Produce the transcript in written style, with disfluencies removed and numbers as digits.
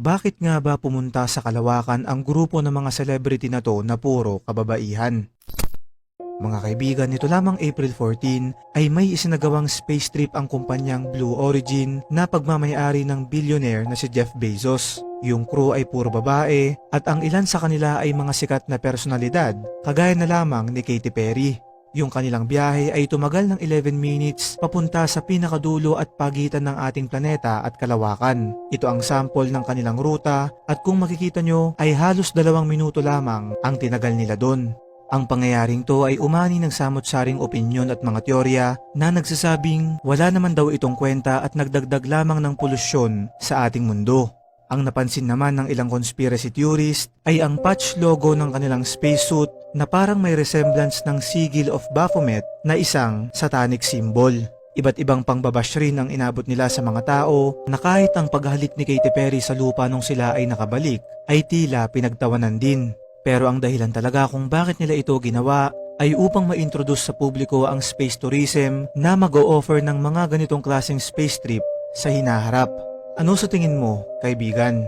bakit nga ba pumunta sa kalawakan ang grupo ng mga celebrity na to na puro kababaihan? Mga kaibigan, nito lamang April 14 ay may isinagawang space trip ang kumpanyang Blue Origin na pagmamayari ng billionaire na si Jeff Bezos. Yung crew ay puro babae at ang ilan sa kanila ay mga sikat na personalidad kagaya na lamang ni Katy Perry. Yung kanilang biyahe ay tumagal ng 11 minutes papunta sa pinakadulo at pagitan ng ating planeta at kalawakan. Ito ang sample ng kanilang ruta at kung makikita nyo ay halos 2 minuto lamang ang tinagal nila doon. Ang pangyayaring to ay umani ng samot-saring opinyon at mga teorya na nagsasabing wala naman daw itong kwenta at nagdagdag lamang ng polusyon sa ating mundo. Ang napansin naman ng ilang conspiracy theorist ay ang patch logo ng kanilang spacesuit na parang may resemblance ng sigil of Baphomet na isang satanic symbol. Iba't ibang pangbabash rin ang inabot nila sa mga tao na kahit ang paghalik ni Katy Perry sa lupa nung sila ay nakabalik ay tila pinagtawanan din. Pero ang dahilan talaga kung bakit nila ito ginawa ay upang ma-introduce sa publiko ang space tourism na mag-o-offer ng mga ganitong klaseng space trip sa hinaharap. Ano sa tingin mo, kaibigan?